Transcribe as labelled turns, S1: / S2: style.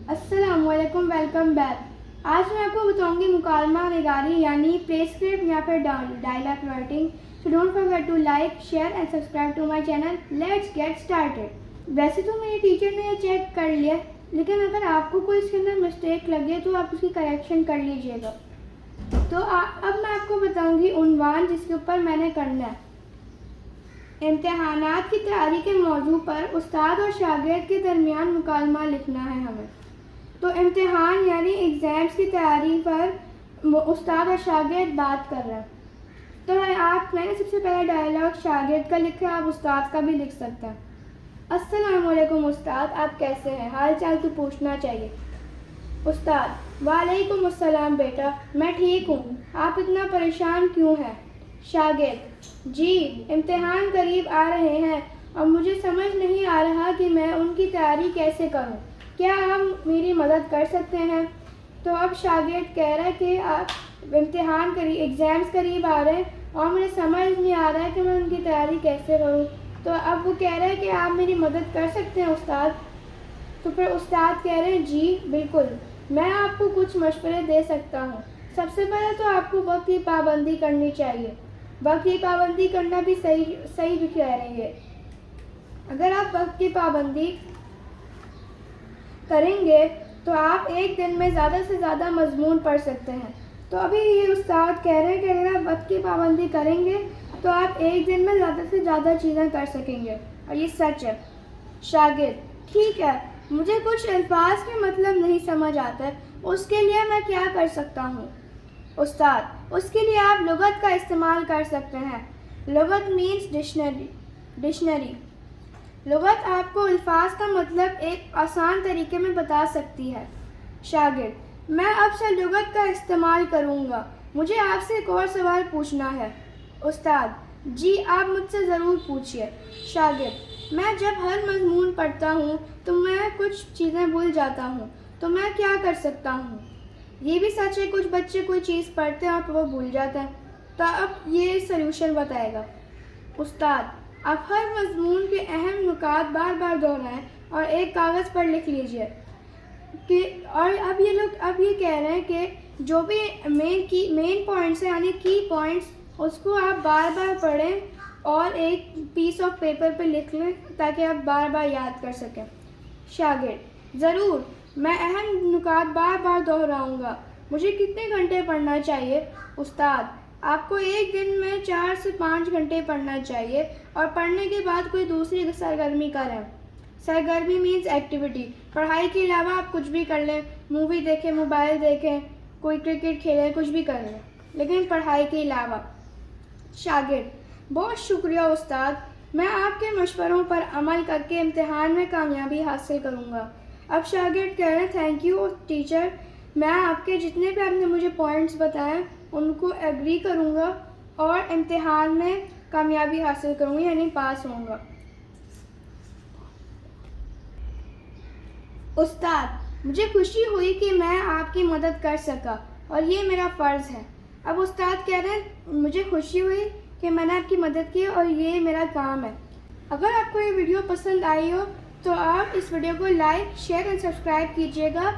S1: अस्सलाम वालेकुम, welcome back. आज मैं आपको बताऊंगी मुकालमा निगारी यानी प्रेस्क्रिप्ट या फिर dialogue writing. So don't forget to like, share and subscribe to my channel. Let's get started. वैसे तो मेरे टीचर ने ये चेक कर लिया, लेकिन अगर आपको कोई इसके अंदर मिस्टेक लगे तो आप उसकी करेक्शन कर लीजिएगा। तो अब मैं आपको बताऊंगी उन्वान जिसके ऊपर मैंने करना है। इम्तिहानात की तैयारी के मौजू पर उस्ताद और शागिर्द के दरमियान मुकालमा लिखना है हमें। तो इम्तिहान यानी एग्ज़ाम्स की तैयारी पर उस्ताद और शागिर्द बात कर रहे हैं। तो मैंने सबसे पहला डायलॉग शागिर्द का लिखा है, आप उस्ताद का भी लिख सकते हैं। अस्सलाम वालेकुम उस्ताद, आप कैसे हैं? हाल चाल तो पूछना चाहिए। उस्ताद: वालेकुम अस्सलाम बेटा, मैं ठीक हूँ। आप इतना परेशान क्यों हैं? शागिर्द: जी, इम्तिहान करीब आ रहे हैं और मुझे समझ नहीं आ रहा कि मैं उनकी तैयारी कैसे करूँ। क्या आप मेरी मदद कर सकते हैं? तो अब शागिर्द कह रहा है कि आप एग्ज़ाम्स करीब आ रहे हैं और मुझे समझ नहीं आ रहा है कि मैं उनकी तैयारी कैसे करूँ। तो अब वो कह रहा है कि आप मेरी मदद कर सकते हैं उस्ताद। तो फिर उस्ताद कह रहे हैं, जी बिल्कुल, मैं आपको कुछ मशवरे दे सकता हूँ। सबसे पहले तो आपको वक्त की पाबंदी करनी चाहिए। वक्त की पाबंदी करना भी सही भी कह रही है। अगर आप वक्त की पाबंदी करेंगे तो आप एक दिन में ज़्यादा से ज़्यादा मजमून पढ़ सकते हैं। तो अभी ये उस्ताद कह रहे हैं कि अगर आप वक्त की पाबंदी करेंगे तो आप एक दिन में ज़्यादा से ज़्यादा चीज़ें कर सकेंगे, और ये सच है। शागिर्द: ठीक है, मुझे कुछ अल्फाज के मतलब नहीं समझ आता है, उसके लिए मैं क्या कर सकता हूँ? उस्ताद: उसके लिए आप लुगत का इस्तेमाल कर सकते हैं। लुगत मीन्स डिक्शनरी। लुगत आपको अल्फाज का मतलब एक आसान तरीके में बता सकती है। शागिर्द: मैं अब से लुगत का इस्तेमाल करूँगा। मुझे आपसे एक और सवाल पूछना है। उस्ताद: जी, आप मुझसे ज़रूर पूछिए। शागिर्द: मैं जब हर मजमून पढ़ता हूँ तो मैं कुछ चीज़ें भूल जाता हूँ, तो मैं क्या कर सकता हूँ? ये भी सच है, कुछ बच्चे कोई चीज़ पढ़ते हैं और वो भूल जाते हैं। तो अब ये सल्यूशन बताएगा। उस्ताद: आप हर मजमून के अहम नुकात बार बार दोहराएं और एक कागज़ पर लिख लीजिए कि और अब ये कह रहे हैं कि जो भी मेन पॉइंट्स हैं यानी की पॉइंट्स, उसको आप बार बार पढ़ें और एक पीस ऑफ पेपर पे लिख लें ताकि आप बार बार याद कर सकें। शागिर्द: ज़रूर, मैं अहम नुकात बार बार दोहराऊंगा। मुझे कितने घंटे पढ़ना चाहिए? उस्ताद: आपको एक दिन में 4 से 5 घंटे पढ़ना चाहिए और पढ़ने के बाद कोई दूसरी सरगर्मी करें। सरगर्मी मीन्स एक्टिविटी। पढ़ाई के अलावा आप कुछ भी कर लें, मूवी देखें, मोबाइल देखें, कोई क्रिकेट खेलें, कुछ भी कर लें, लेकिन पढ़ाई के अलावा। शागिर्द: बहुत शुक्रिया उस्ताद, मैं आपके मशवरों पर अमल करके इम्तिहान में कामयाबी हासिल करूँगा। अब शागिर्द कह रहे हैं, थैंक यू टीचर, मैं आपके जितने भी आपने मुझे पॉइंट्स बताए उनको एग्री करूँगा और इम्तिहान में कामयाबी हासिल करूँगा यानी पास होऊंगा। उस्ताद: मुझे खुशी हुई कि मैं आपकी मदद कर सका और ये मेरा फ़र्ज़ है। अब उस्ताद कह रहे हैं, मुझे खुशी हुई कि मैंने आपकी मदद की और ये मेरा काम है। अगर आपको ये वीडियो पसंद आई हो तो आप इस वीडियो को लाइक, शेयर एंड सब्सक्राइब कीजिएगा।